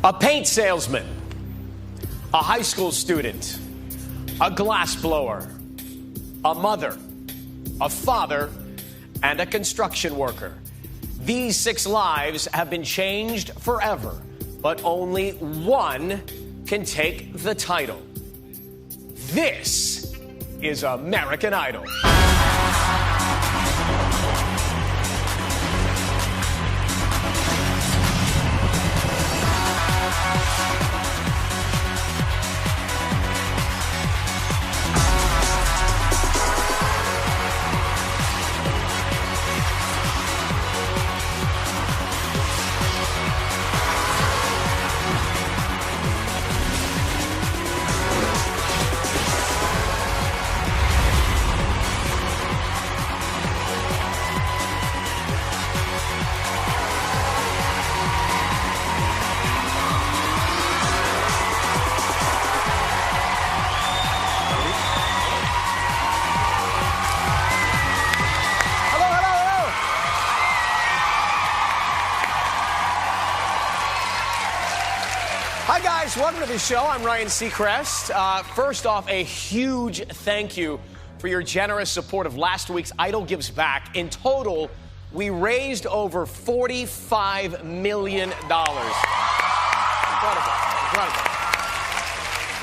A paint salesman, a high school student, a glassblower, a mother, a father, and a construction worker. These 6 lives have been changed forever, but only one can take the title. This is American Idol. Hi, guys. Welcome to the show. I'm Ryan Seacrest. First off, a huge thank you for your generous support of last week's Idol Gives Back. In total, we raised over $45 million. Incredible. Incredible.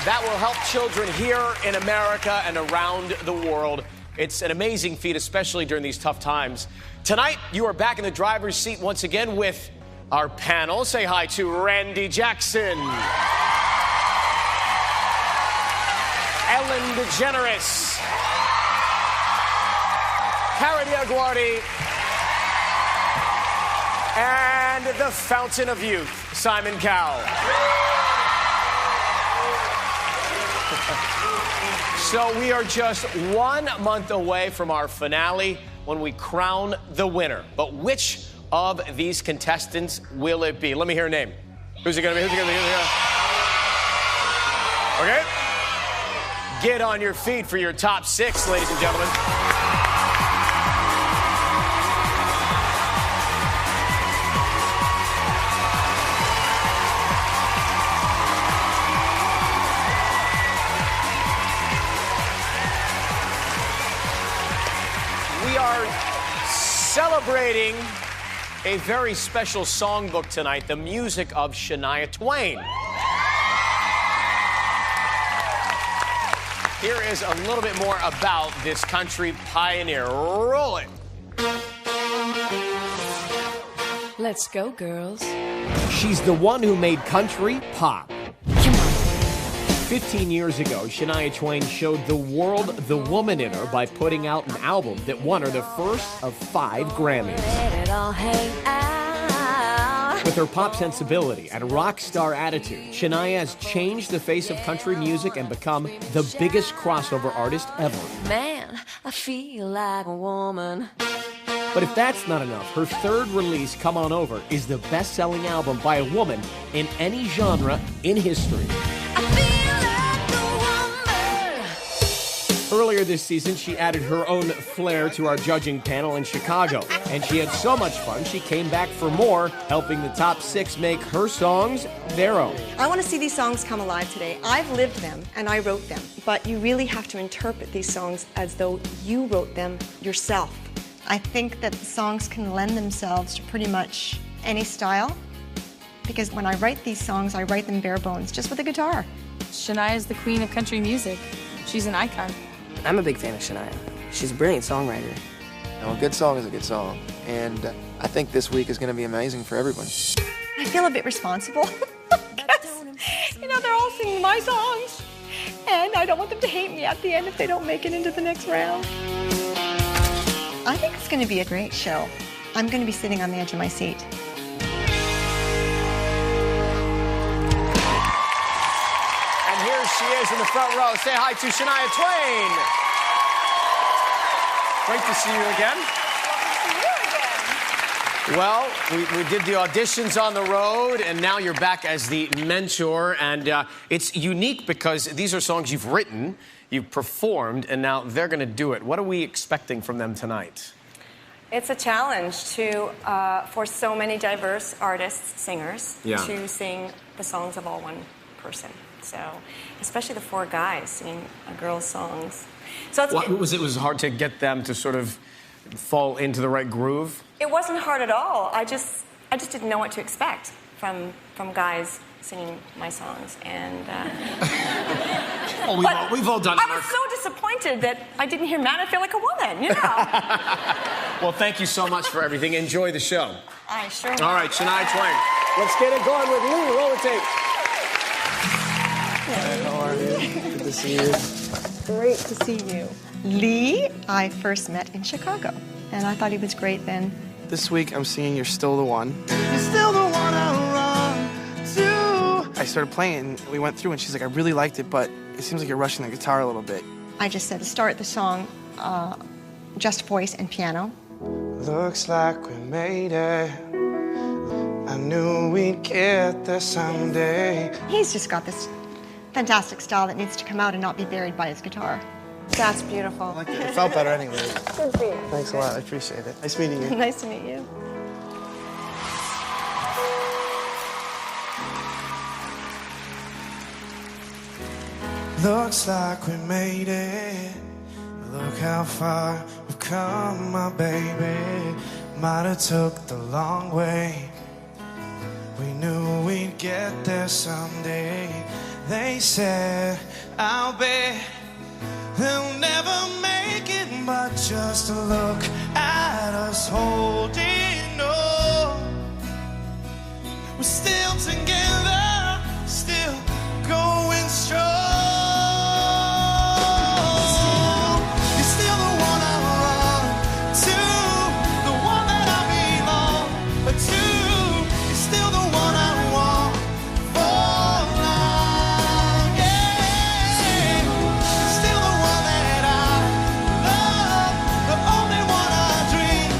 That will help children here in America and around the world. It's an amazing feat, especially during these tough times. Tonight, you are back in the driver's seat once again with our panel. Say hi to Randy Jackson, Ellen DeGeneres, Kara DioGuardi, and the fountain of youth, Simon Cowell. So we are just 1 month away from our finale when we crown the winner. But which of these contestants will it be? Let me hear a name. Who's it gonna be? Who's it gonna be? Okay. Get on your feet for your top 6, ladies and gentlemen. We are celebrating a very special songbook tonight, the music of Shania Twain. Here is a little bit more about this country pioneer. Roll it. Let's go, girls. She's the one who made country pop. Come on. 15 years ago, Shania Twain showed the world the woman in her by putting out an album that won her the first of 5 Grammys. Let it all hang out. With her pop sensibility and rock star attitude, Shania has changed the face of country music and become the biggest crossover artist ever. Man, I feel like a woman. But if that's not enough, her 3rd release, Come On Over, is the best-selling album by a woman in any genre in history. I feel like a woman. Earlier this season, she added her own flair to our judging panel in Chicago. And she had so much fun, she came back for more, helping the top 6 make her songs their own. I want to see these songs come alive today. I've lived them and I wrote them, but you really have to interpret these songs as though you wrote them yourself. I think that the songs can lend themselves to pretty much any style, because when I write these songs, I write them bare bones, just with a guitar. Shania is the queen of country music. She's an icon. I'm a big fan of Shania. She's a brilliant songwriter. A good song is a good song, and I think this week is going to be amazing for everyone. I feel a bit responsible, because, they're all singing my songs, and I don't want them to hate me at the end if they don't make it into the next round. I think it's going to be a great show. I'm going to be sitting on the edge of my seat. And here she is in the front row. Say hi to Shania Twain. Great to see you again. Well, we did the auditions on the road, and now you're back as the mentor. And it's unique because these are songs you've written, you've performed, and now they're going to do it. What are we expecting from them tonight? It's a challenge to for so many diverse artists, singers, to sing the songs of all one person. So, especially the four guys singing a girl's songs. So it was hard to get them to sort of fall into the right groove? It wasn't hard at all. I just didn't know what to expect from guys singing my songs, and we've all done it. I was so disappointed that I didn't hear "Man, I Feel Like a Woman." You know. Well, thank you so much for everything. Enjoy the show. I sure will. All right, Shania Twain. Let's get it going with Lee. Roll the tape. How are you? Good to see you. Great to see you. Lee, I first met in Chicago, and I thought he was great then. This week I'm singing You're Still the One. You're still the one I run to. I started playing and we went through and she's like, I really liked it, but it seems like you're rushing the guitar a little bit. I just said to start the song, just voice and piano. Looks like we made it. I knew we'd get there someday. He's just got this fantastic style that needs to come out and not be buried by his guitar. That's beautiful. I like it. It felt better anyway. Good for you. Thanks a lot. I appreciate it. Nice meeting you. Nice to meet you. Looks like we made it. Look how far we've come, my baby. Might have took the long way. We knew we'd get there someday. They said, I'll bet they'll never make it, but just look at us holding on. We're still together, still going strong. You're still the one I run to, the one that I belong to. You're still the one I want for now, yeah. You're still the one that I love, the only one I dream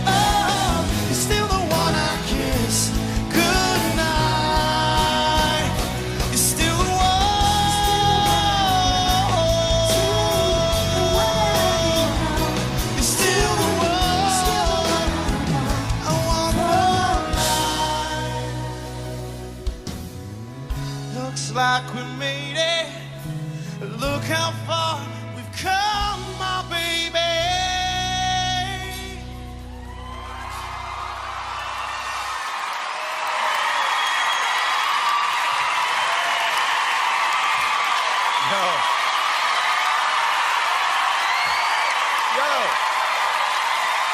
of. You're still the one I kiss goodnight. You're still the one. You're still the one I want for life. Looks like we made it. Look how far we've come, my baby.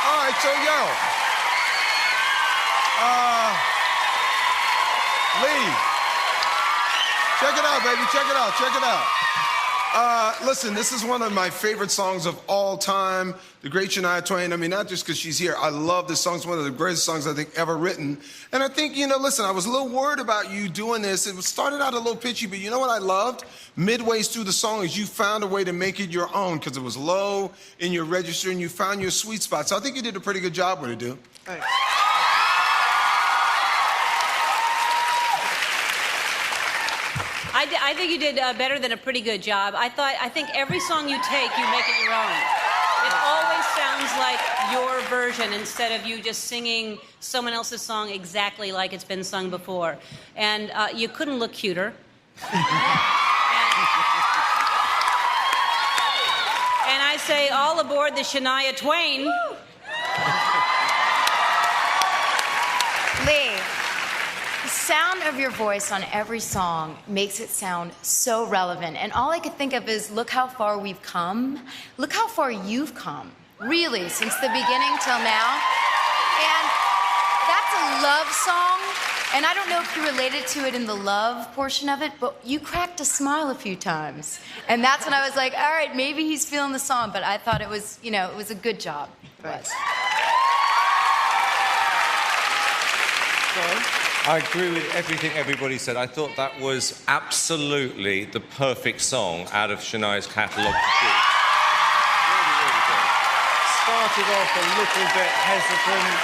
All right, so Lee, check it out, baby, check it out, check it out. Listen, this is one of my favorite songs of all time, the great Shania Twain. I mean, not just because she's here. I love this song. It's one of the greatest songs I think ever written. And I think, listen, I was a little worried about you doing this. It started out a little pitchy, but you know what I loved? Midway through the song is you found a way to make it your own because it was low in your register and you found your sweet spot. So I think you did a pretty good job with it, dude. Thanks. I think you did better than a pretty good job. I think every song you take, you make it your own. It always sounds like your version instead of you just singing someone else's song exactly like it's been sung before. And you couldn't look cuter. And I say, all aboard the Shania Twain. Lee, the sound of your voice on every song makes it sound so relevant. And all I could think of is, look how far we've come. Look how far you've come, really, since the beginning till now. And that's a love song. And I don't know if you related to it in the love portion of it, but you cracked a smile a few times. And that's when I was like, all right, maybe he's feeling the song. But I thought it was, it was a good job. Thanks. I agree with everything everybody said. I thought that was absolutely the perfect song out of Shania's catalogue to do. Really, really good. Started off a little bit hesitant.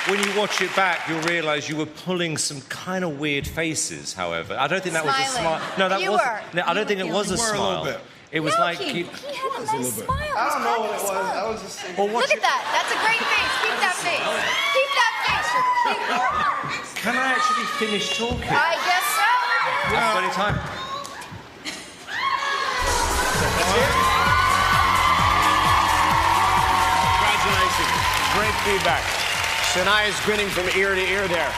When you watch it back, you'll realise you were pulling some kind of weird faces, however. I don't think that was a smile. No, that wasn't. No, I don't think it was a smile. It was like He you, had a nice smile. I don't know what it was. I was just saying. well, Look at that. That's a great face. Keep that face. Keep that face. Can I actually finish talking? I guess so. Any time. Congratulations. Great feedback. Shania's grinning from ear to ear there.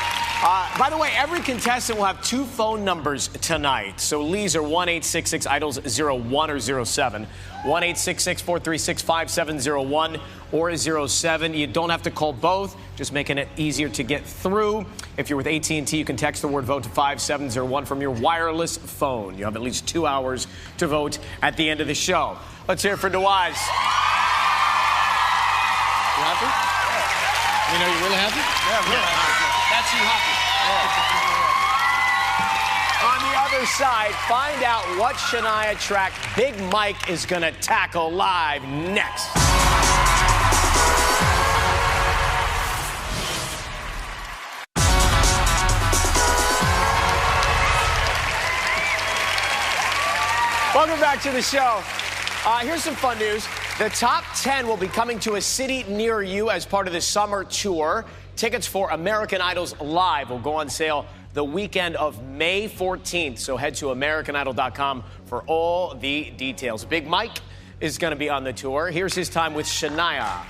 By the way, every contestant will have 2 phone numbers tonight. So Lee's are 1-866-IDOLS-01 or 07. 1-866-436-5701 or 07. You don't have to call both, just making it easier to get through. If you're with AT&T, you can text the word vote to 5701 from your wireless phone. You have at least 2 hours to vote at the end of the show. Let's hear it for Nawaz. You happy? You know, you really happy? Yeah, really happy. That's you happy. On the other side, find out what Shania track Big Mike is going to tackle live next. Welcome back to the show. Here's some fun news. The top 10 will be coming to a city near you as part of the summer tour. Tickets for American Idol's Live will go on sale the weekend of May 14th. So head to AmericanIdol.com for all the details. Big Mike is going to be on the tour. Here's his time with Shania.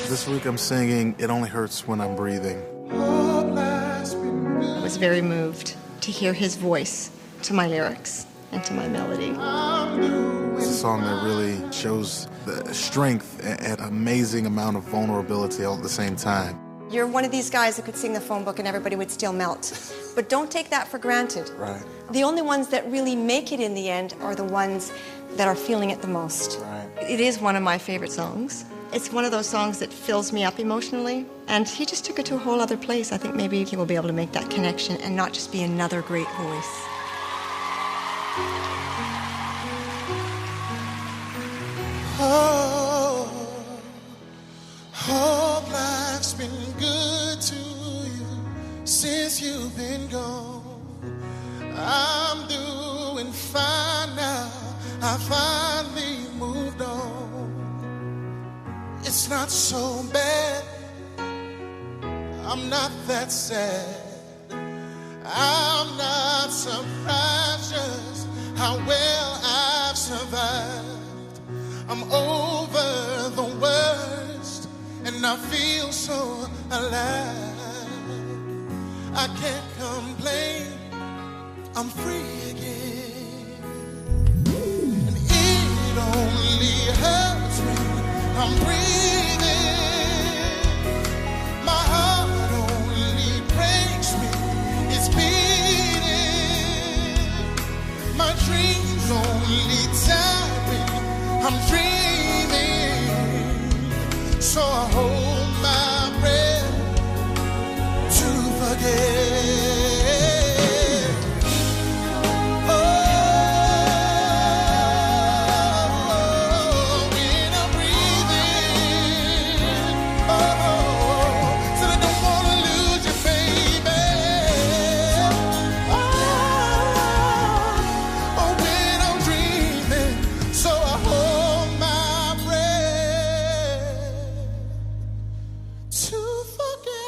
This week I'm singing It Only Hurts When I'm Breathing. I was very moved to hear his voice to my lyrics and to my melody. It's a song that really shows the strength and amazing amount of vulnerability all at the same time. You're one of these guys that could sing the phone book and everybody would still melt. But don't take that for granted. Right. The only ones that really make it in the end are the ones that are feeling it the most. Right. It is one of my favorite songs. It's one of those songs that fills me up emotionally. And he just took it to a whole other place. I think maybe he will be able to make that connection and not just be another great voice. Oh, hope life's been good to you since you've been gone. I'm doing fine now. I finally moved on. It's not so bad. I'm not that sad. I'm not surprised just how well I've survived. I'm over the worst, and I feel so alive. I can't complain, I'm free again. And it only hurts when I'm breathing. My heart only breaks me, it's beating. My dreams only tire me, I'm dreaming, so I hold my breath to forget. Oh, when I'm breathing, oh, so I don't wanna lose you, baby. Oh, when I'm dreaming, so I hold my breath to forget.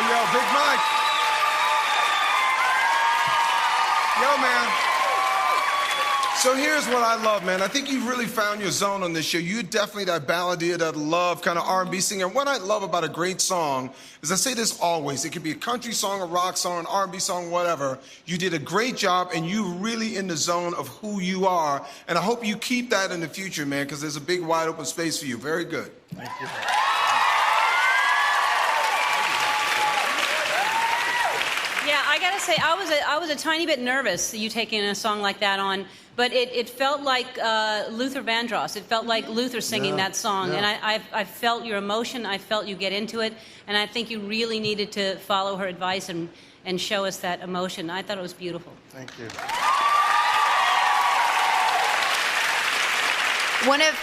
Yo, Big Mike. Yo, man. So here's what I love, man. I think you've really found your zone on this show. You're definitely that balladeer, that love kind of R&B singer. What I love about a great song is, I say this always, it could be a country song, a rock song, an R&B song, whatever. You did a great job, and you're really in the zone of who you are. And I hope you keep that in the future, man, because there's a big, wide open space for you. Very good. Thank you. Yeah, I gotta say, I was a tiny bit nervous you taking a song like that on, but it felt like Luther Vandross. It felt like Luther singing that song, and I felt your emotion. I felt you get into it, and I think you really needed to follow her advice and show us that emotion. I thought it was beautiful. Thank you. One of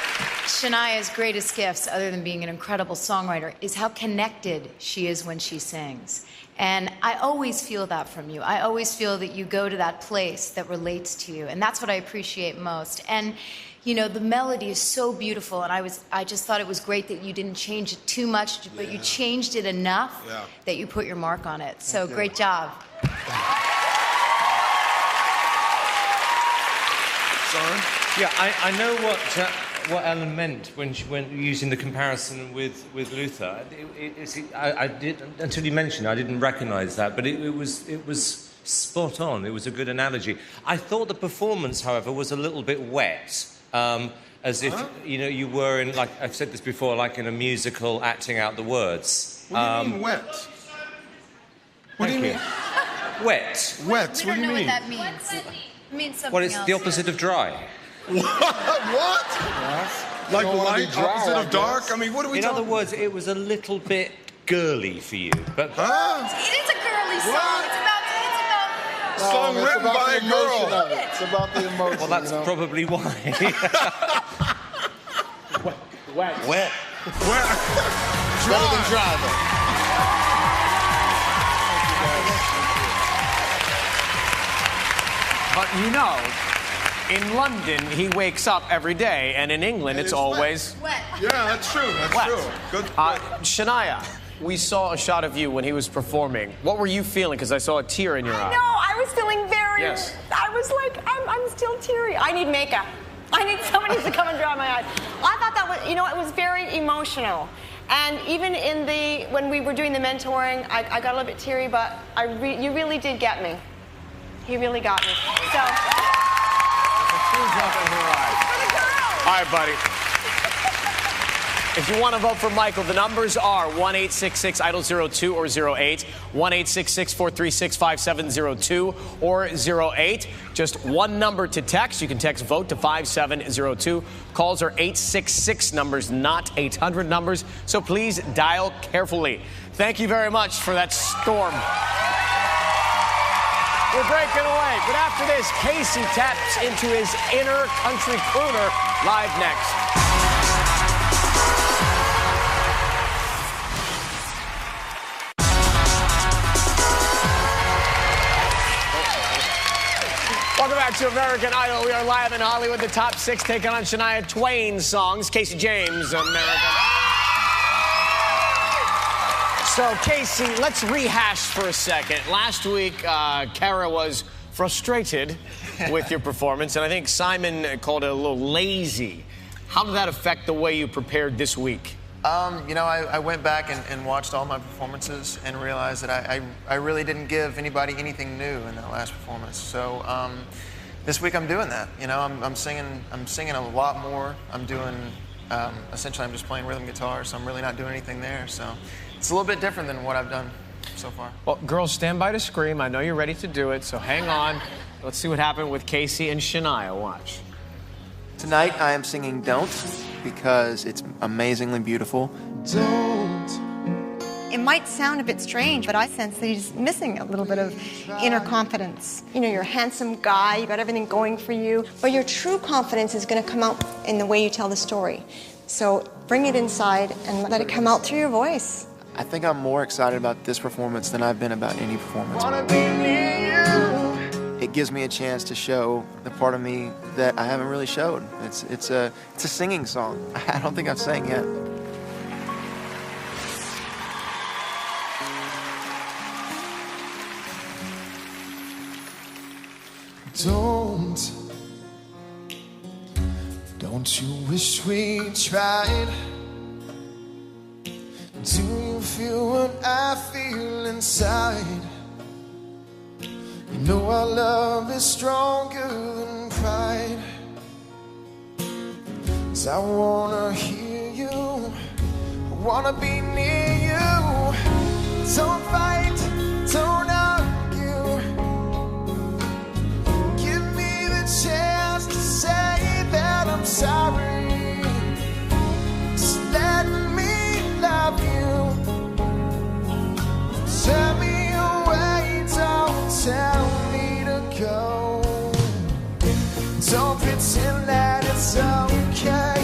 Shania's greatest gifts, other than being an incredible songwriter, is how connected she is when she sings. And I always feel that from you. I always feel that you go to that place that relates to you. And that's what I appreciate most. And, you know, the melody is so beautiful. And I just thought it was great that you didn't change it too much, but you changed it enough that you put your mark on it. So great job. Son? Yeah, I know what Ellen meant when she went using the comparison with Luther. I did, until you mentioned it, I didn't recognise that, but it was spot on. It was a good analogy. I thought the performance, however, was a little bit wet, as if you were in, like I've said this before, like in a musical, acting out the words. What do you mean wet? What do you mean? Wet. Wet. We What do don't you know mean? what that means. It means something Well, it's else. the opposite of dry. What? Like light, opposite of dark? I mean, what are we In talking other words, it was a little bit girly for you, but... It is a girly song. It's about Song written by a girl. It's about the emotion. Well, that's probably why. Wet. Wet. Better than dry, though. But you know, in London, he wakes up every day, and in England, it's always wet. Yeah, that's true. That's wet. true. Good. Shania, we saw a shot of you when he was performing. What were you feeling? Because I saw a tear in your eye. No, I was feeling very. Yes. I was like, I'm still teary. I need makeup. I need somebody to come and dry my eyes. I thought that was, it was very emotional. And even when we were doing the mentoring, I got a little bit teary, but you really did get me. He really got me. So. All right, buddy. If you want to vote for Michael, the numbers are 1-866-IDOL-02 or 08, 1-866-436-5702 or 08. Just one number to text. You can text VOTE to 5702. Calls are 866 numbers, not 800 numbers, so please dial carefully. Thank you very much for that storm. We're breaking away, but after this, Casey taps into his inner country crooner. Live next. Welcome back to American Idol. We are live in Hollywood. The top 6 taking on Shania Twain's songs. Casey James, American. So, Casey, let's rehash for a second. Last week, Kara was frustrated with your performance, and I think Simon called it a little lazy. How did that affect the way you prepared this week? I went back and watched all my performances and realized that I really didn't give anybody anything new in that last performance. So this week I'm doing that. I'm singing a lot more. I'm doing essentially I'm just playing rhythm guitar, so I'm really not doing anything there. So it's a little bit different than what I've done so far. Well, girls, stand by to scream. I know you're ready to do it, so hang on. Let's see what happened with Casey and Shania. Watch. Tonight I am singing Don't because it's amazingly beautiful. Don't. It might sound a bit strange, but I sense that he's missing a little bit of inner confidence. You're a handsome guy, you got everything going for you, but your true confidence is going to come out in the way you tell the story. So bring it inside and let it come out through your voice. I think I'm more excited about this performance than I've been about any performance. Wanna be near you. It gives me a chance to show the part of me that I haven't really showed. It's a singing song. I don't think I've sang yet. Don't you wish we tried? Do you feel what I feel inside? You know our love is stronger than pride. 'Cause I wanna hear you, I wanna be near you. Don't fight, don't argue. Give me the chance to say that I'm sorry. Just let me love you. Turn me away, don't tell me to go. Don't pretend that it's okay.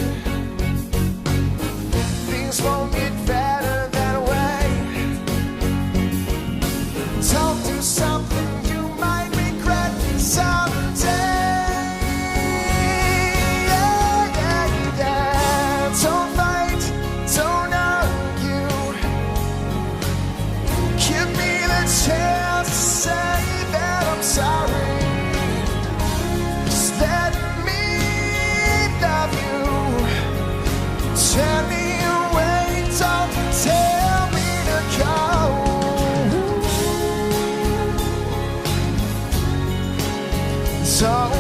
Don't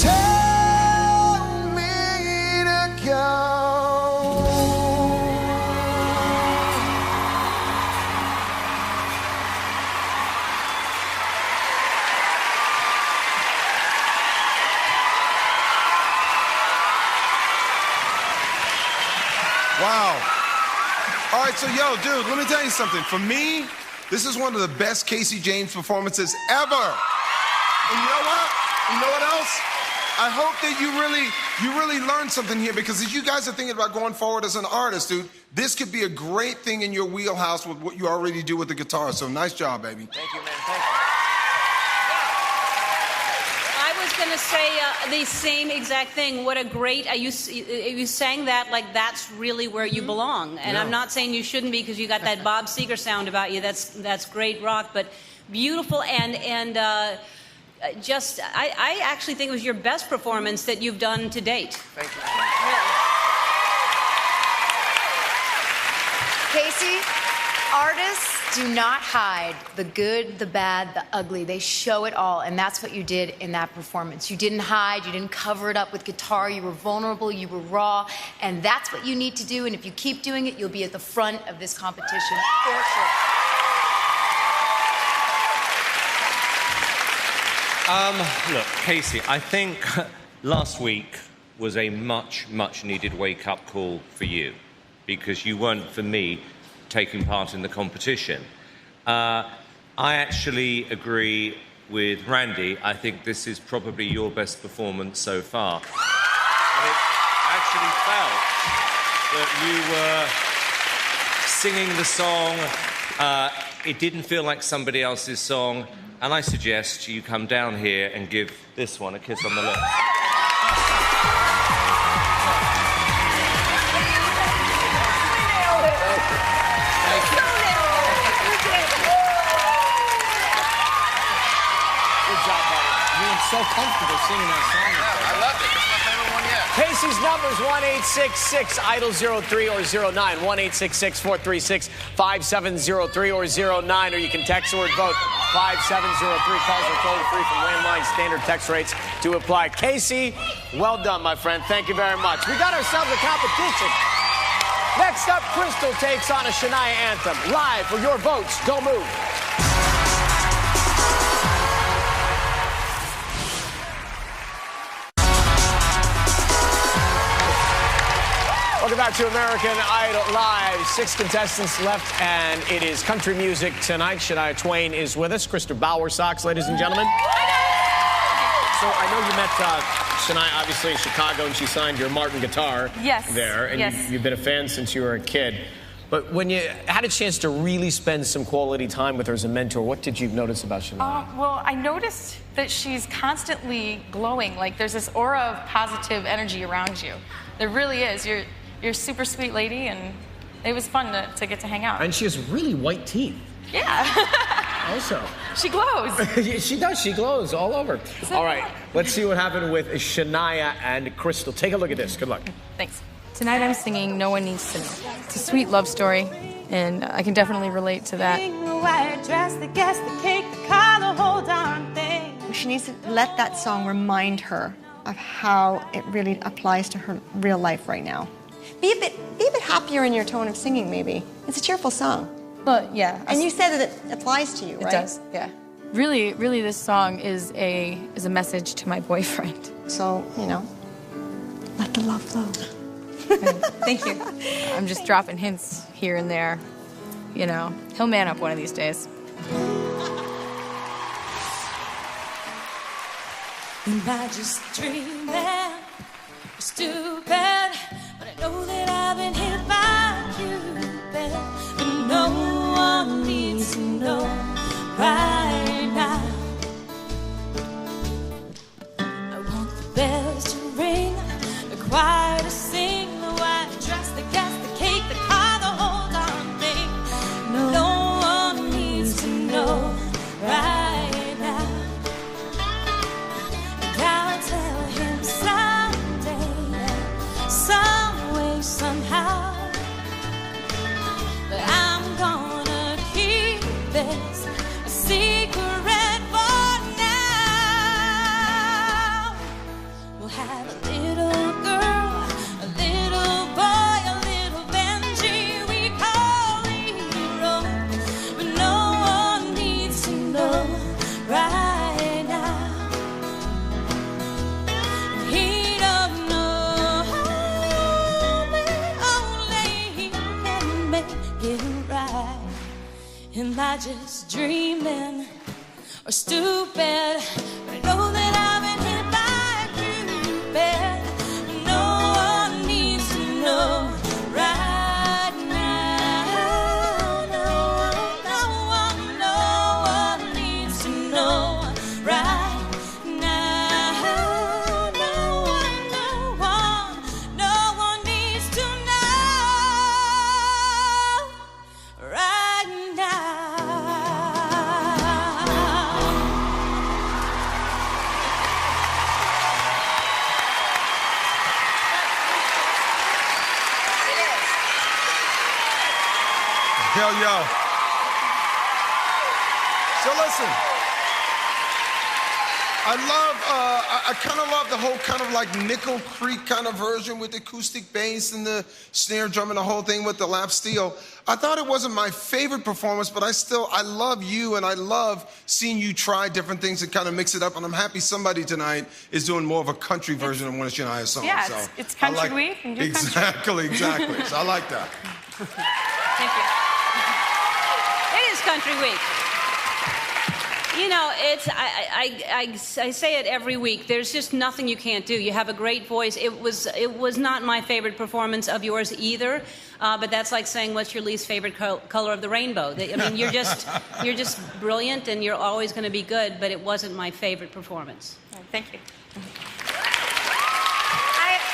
tell me to go. Wow. All right, so yo, dude, let me tell you something. For me, this is one of the best Casey James performances ever. And you know what? You know what else? I hope that you really learned something here, because as you guys are thinking about going forward as an artist, dude, this could be a great thing in your wheelhouse with what you already do with the guitar. So nice job, baby. Thank you, man. Thank you. I was going to say the same exact thing. What a great, you sang that like that's really where you belong. And Yeah. I'm not saying you shouldn't be, because you got that Bob Seger sound about you. That's great rock, but beautiful and just, I actually think it was your best performance that you've done to date. Thank you. Casey, artists do not hide the good, the bad, the ugly. They show it all, and that's what you did in that performance. You didn't hide, you didn't cover it up with guitar, you were vulnerable, you were raw, and that's what you need to do, and if you keep doing it, you'll be at the front of this competition for sure. Look, Casey, I think last week was a much, much needed wake-up call for you, because you weren't, for me, taking part in the competition. I actually agree with Randy. I think this is probably your best performance so far. And it actually felt that you were singing the song. It didn't feel like somebody else's song. And I suggest you come down here and give this one a kiss on the lips. So comfortable singing that song. Yeah, I loved it. It's my favorite one yet. Casey's number is 1-866-IDOL-03 or 09, 1-866-436-5703 or 09, or you can text the word vote 5703. Calls are toll free from landline. Standard text rates to apply. Casey, well done, my friend. Thank you very much. We got ourselves a competition. Next up, Crystal takes on a Shania anthem. Live for your votes. Don't move. Welcome back to American Idol Live. 6 contestants left, and it is country music tonight. Shania Twain is with us. Krista Bowersox, ladies and gentlemen. So I know you met Shania, obviously, in Chicago, and she signed your Martin guitar there. And you've been a fan since you were a kid. But when you had a chance to really spend some quality time with her as a mentor, what did you notice about Shania? Well, I noticed that she's constantly glowing. Like, there's this aura of positive energy around you. There really is. You're a super sweet lady, and it was fun to get to hang out. And she has really white teeth. Yeah. Also. She glows. She does. She glows all over. All right. Let's see what happened with Shania and Crystal. Take a look at this. Good luck. Thanks. Tonight I'm singing No One Needs to Know. It's a sweet love story, and I can definitely relate to that. She needs to let that song remind her of how it really applies to her real life right now. Be a bit happier in your tone of singing, maybe. It's a cheerful song. Well, yeah. And you said that it applies to you, right? It does, yeah. Really, this song is a message to my boyfriend. So, let the love flow. Thank you. I'm just dropping hints here and there. He'll man up one of these days. Am I just dreaming? Stupid, but I know that I've been hit by Cupid. But no one needs to know right now. I want the bells to ring, the choir to sing, the white dress, the gas, the cake, the car, the whole darn thing. No one needs to know right now. And I'll tell him someday, some way, somehow, that I'm gonna keep this a secret. just dreaming or stupid? But I know that I've been hit by Cupid. No one needs to know right now. No one needs to know right now. No one needs to know right now. Hell yo. So listen, I kind of love the whole kind of like Nickel Creek kind of version with the acoustic bass and the snare drum and the whole thing with the lap steel. I thought it wasn't my favorite performance, but I love you, and I love seeing you try different things and kind of mix it up, and I'm happy somebody tonight is doing more of a country version of one of Shania's songs. Yeah, so it's country I like, week and do country. Exactly. So I like that. Thank you. It is Country Week. You know, I say it every week. There's just nothing you can't do. You have a great voice. It was not my favorite performance of yours either, but that's like saying what's your least favorite color of the rainbow. I mean, you're just brilliant, and you're always going to be good. But it wasn't my favorite performance. Thank you.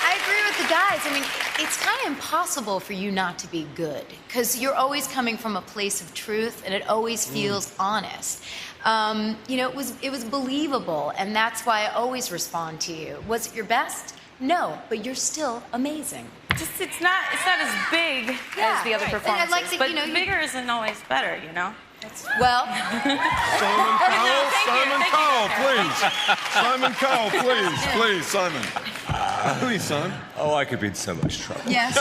I agree with the guys. I mean, it's kind of impossible for you not to be good because you're always coming from a place of truth, and it always feels honest. You know, it was believable, and that's why I always respond to you. Was it your best? No, but you're still amazing. It's not as big as the other performances, like that, but you know, bigger isn't always better, you know? Well, Simon Cowell, please, Simon. Please, son. Oh, I could be in so much trouble. yes.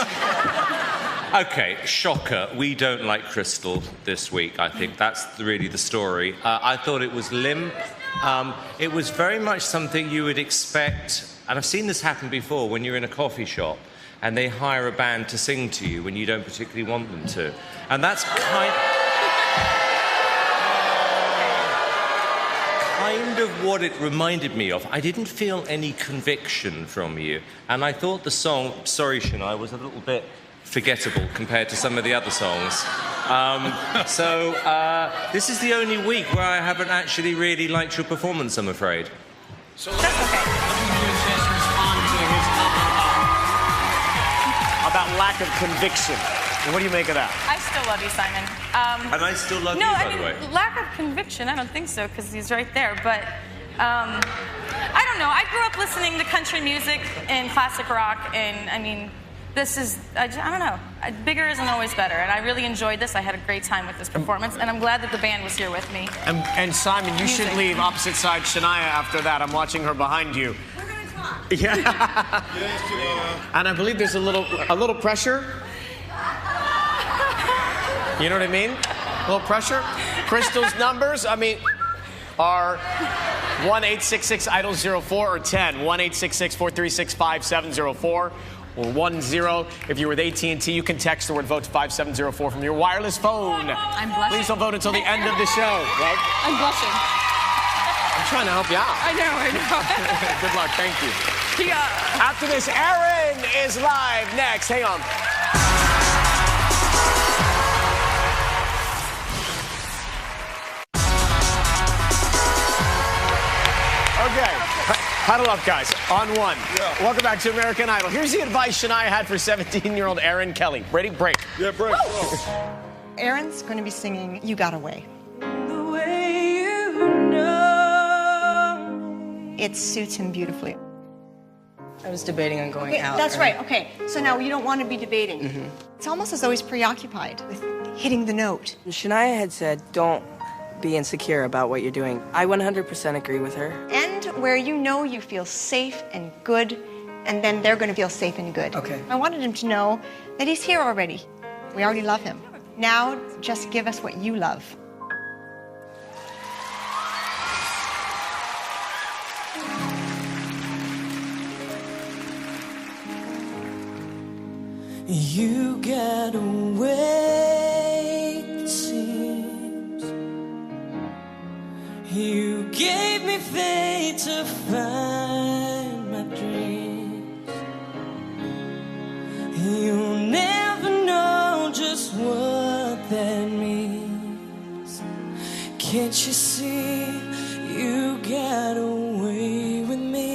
Okay, shocker. We don't like Crystal this week, I think. That's really the story. I thought it was limp. It was very much something you would expect, and I've seen this happen before, when you're in a coffee shop and they hire a band to sing to you when you don't particularly want them to. And that's kind of what it reminded me of. I didn't feel any conviction from you, and I thought the song, sorry Shania, was a little bit forgettable compared to some of the other songs. This is the only week where I haven't actually really liked your performance, I'm afraid. So that's okay. Let me give you a chance to respond to his about lack of conviction. What do you make of that? I still love you, Simon. And I still love you, by the way. Lack of conviction, I don't think so, because he's right there. But I don't know. I grew up listening to country music and classic rock, and I mean, this is, I don't know. Bigger isn't always better, and I really enjoyed this. I had a great time with this performance, and I'm glad that the band was here with me. And Simon, you should leave opposite side Shania after that. I'm watching her behind you. We're going to talk. Yeah. And I believe there's a little pressure. You know what I mean? A little pressure. Crystal's numbers, I mean, are 1-866-IDOL-04 or 10. 1-866-436-5704 or 10. If you're with AT&T, you can text the word vote to 5704 from your wireless phone. I'm blushing. Please don't vote until the end of the show. Right? I'm blushing. I'm trying to help you out. I know. Good luck. Thank you. Yeah. After this, Aaron is live next. Hang on. Okay. Huddle up, guys. On one. Yeah. Welcome back to American Idol. Here's the advice Shania had for 17-year-old Aaron Kelly. Ready? Break. Yeah, break. Aaron's going to be singing You Got Away. The way you know. It suits him beautifully. I was debating on going out. That's right. Okay. So now you don't want to be debating. Mm-hmm. It's almost as though he's preoccupied with hitting the note. Shania had said, don't be insecure about what you're doing. I 100% agree with her. And where you know you feel safe and good, and then they're going to feel safe and good. Okay. I wanted him to know that he's here already. We already love him. Now, just give us what you love. You got away, it seems. gave me faith to find my dreams. You'll never know just what that means. Can't you see you got away with me?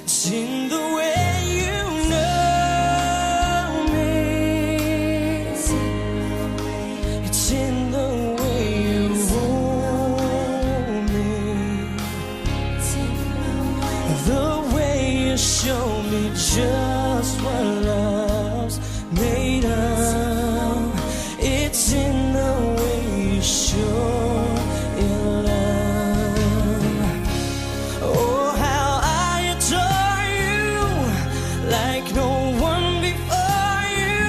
It's in the way you know me. It's in the way you hold me. The way you show me just what love's made of. It's in the way you show your love. Oh, how I adore you, like no one before you.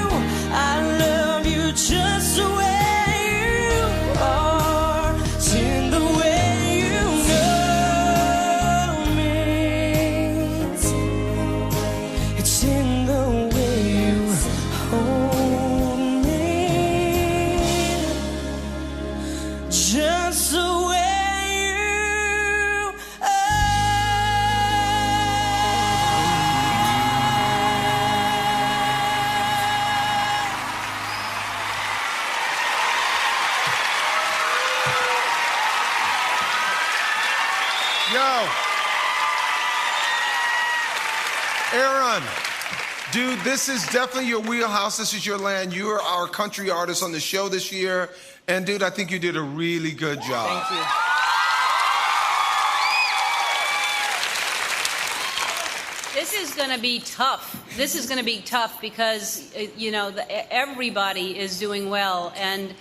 I love you just the way you are. It's in the way you know me. It's in the way you hold me. Just the way you Yo. Aaron, dude, this is definitely your wheelhouse. This is your land. You are our country artist on the show this year. And, dude, I think you did a really good job. Thank you. This is going to be tough. This is going to be tough because, you know, everybody is doing well. And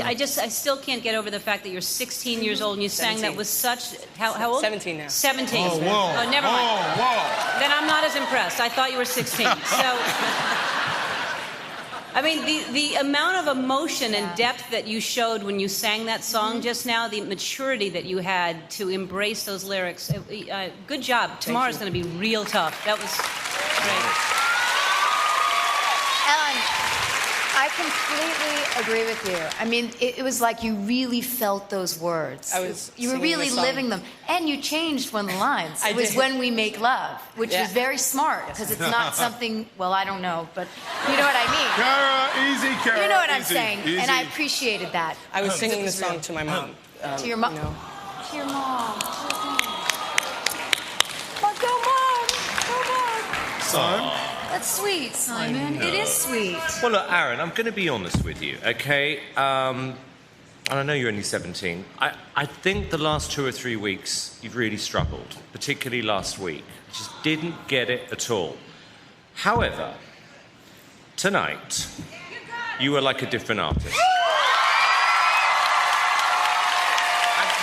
I still can't get over the fact that you're 16 years old and you sang that with such, how old? 17 now. 17. Oh, whoa. Oh, never mind. Whoa, whoa. Then I'm not as impressed. I thought you were 16. So, I mean, the amount of emotion and depth that you showed when you sang that song just now, the maturity that you had to embrace those lyrics, good job. Tomorrow's going to be real tough. That was great. Ellen, I completely agree with you. I mean, it was like you really felt those words. You were really living them. And you changed one of the lines. It was when we make love, which was very smart, because it's not something, well, I don't know, but you know what I mean. Kara, easy, Kara. You know what I'm easy, saying. easy. And I appreciated that. I was singing this song to my mom. To your mom? You know. To your mom. Oh, go, Mom. Go, Mom. Son? That's sweet, Simon. It is sweet. Well, look, Aaron, I'm going to be honest with you, okay? And I know you're only 17. I think the last 2 or 3 weeks you've really struggled, particularly last week. Just didn't get it at all. However, tonight, you were like a different artist. And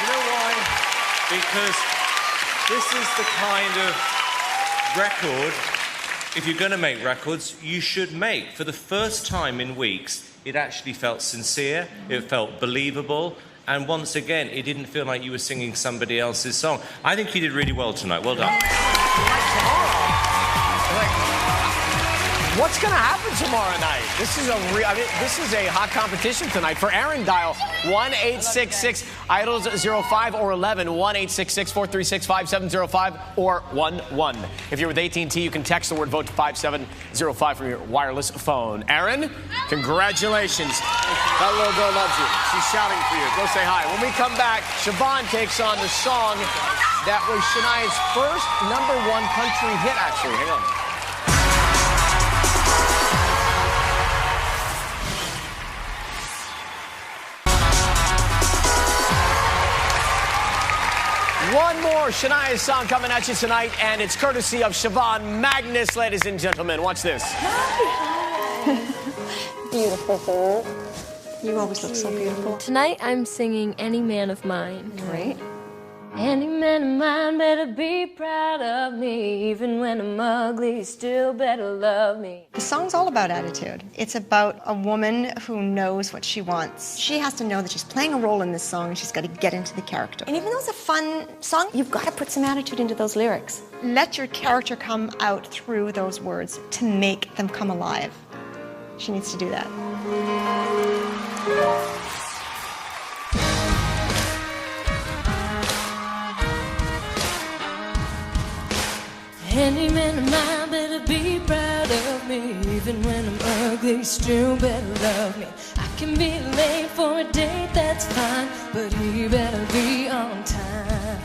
you know why? Because this is the kind of record, if you're going to make records, you should make. For the first time in weeks, it actually felt sincere, it felt believable, and once again, it didn't feel like you were singing somebody else's song. I think you did really well tonight. Well done. What's going to happen tomorrow night? This is a hot competition tonight. For Aaron, dial 1-866-IDOLS-05 or 11, 1-866-436-5705 or 11. If you're with AT&T, you can text the word VOTE to 5705 from your wireless phone. Aaron, congratulations. That little girl loves you. She's shouting for you. Go say hi. When we come back, Siobhan takes on the song that was Shania's first #1 country hit, actually. Hang on. One more Shania's song coming at you tonight, and it's courtesy of Siobhan Magnus, ladies and gentlemen. Watch this. Beautiful. You always look so beautiful. Tonight I'm singing Any Man of Mine. Great. Any man of mine better be proud of me. Even when I'm ugly, still better love me. The song's all about attitude. It's about a woman who knows what she wants. She has to know that she's playing a role in this song and she's got to get into the character. And even though it's a fun song, you've got to put some attitude into those lyrics. Let your character come out through those words to make them come alive. She needs to do that. Any man of mine better be proud of me. Even when I'm ugly, still better love me. I can be late for a date, that's fine, but he better be on time.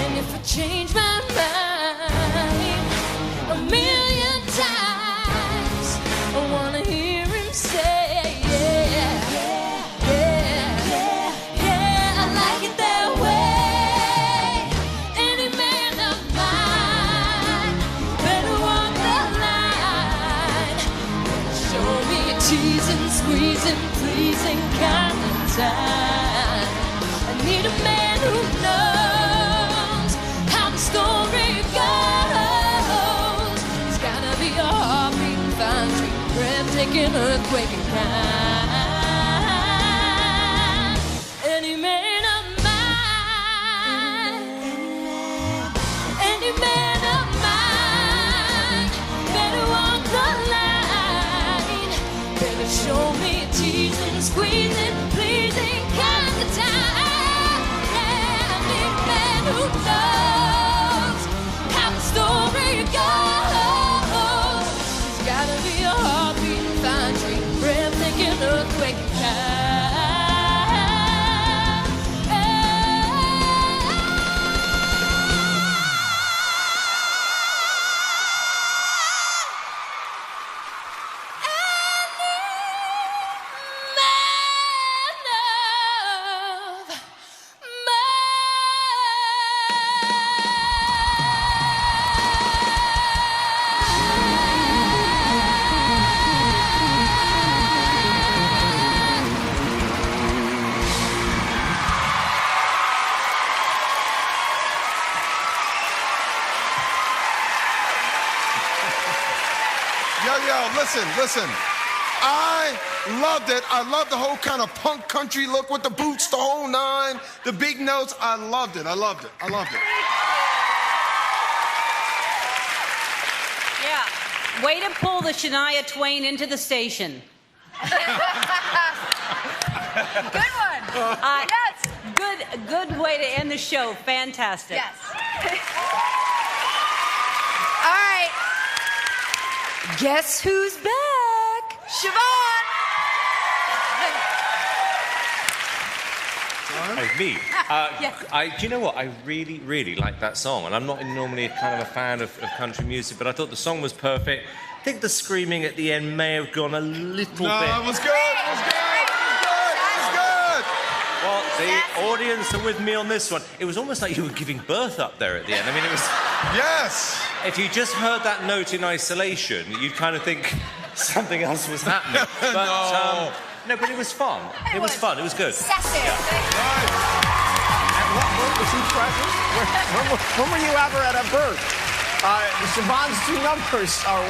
And if I change my mind a million times, I wanna hear him say, yeah, yeah, yeah, yeah, I like it that way. Any man of mine better walk the line. Show me a teasing, squeezing, pleasing kind of time. I need a man who knows how the story goes. He's gotta be a heartbeat, fine, sweet, breathtaking, earthquaking kind. Any man of mine, any man of mine, better walk the line. Better show me a teasing, squeezing, pleasing kind of time. Yeah, I need a man who knows how the story goes. He's gotta be a heartbeat, fine, sweet, breathtaking, earthquaking kind. Listen. I loved it. I loved the whole kind of punk country look with the boots, the whole nine, the big notes. I loved it. Yeah. Way to pull the Shania Twain into the station. Good one. Yes. Good way to end the show. Fantastic. Yes. All right. Guess who's back? Siobhan! Oh, me? Yes. Do you know what? I really, really like that song. And I'm not normally kind of a fan of country music, but I thought the song was perfect. I think the screaming at the end may have gone a little bit. No, it was good. It was good. Well, the audience are with me on this one. It was almost like you were giving birth up there at the end. I mean, it was... Yes! If you just heard that note in isolation, you'd kind of think something else was happening. But, no, but it was fun. It was fun. It was good. Sassy. And what was he present? When were you ever at a birth? Siobhan's two numbers are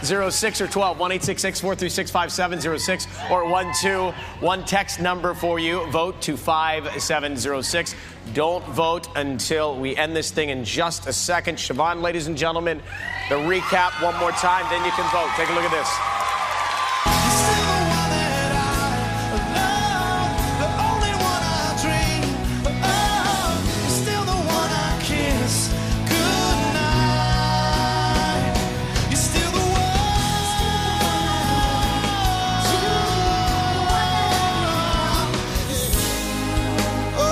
1-866-IDOLS-06 or 12. 1-866-436-5706 or 121 text number for you. Vote to 5706. Don't vote until we end this thing in just a second. Siobhan, ladies and gentlemen, the recap one more time, then you can vote. Take a look at this. Oh,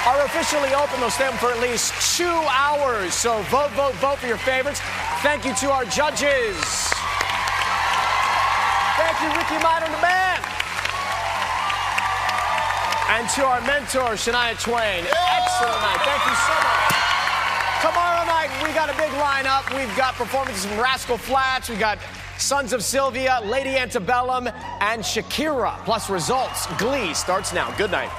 are officially open. They'll stay open for at least 2 hours. So vote, vote, vote for your favorites. Thank you to our judges. Thank you, Ricky Minor and the band. And to our mentor, Shania Twain. Excellent night. Thank you so much. Tomorrow night, we got a big lineup. We've got performances from Rascal Flatts. We got Sons of Sylvia, Lady Antebellum, and Shakira. Plus results. Glee starts now. Good night.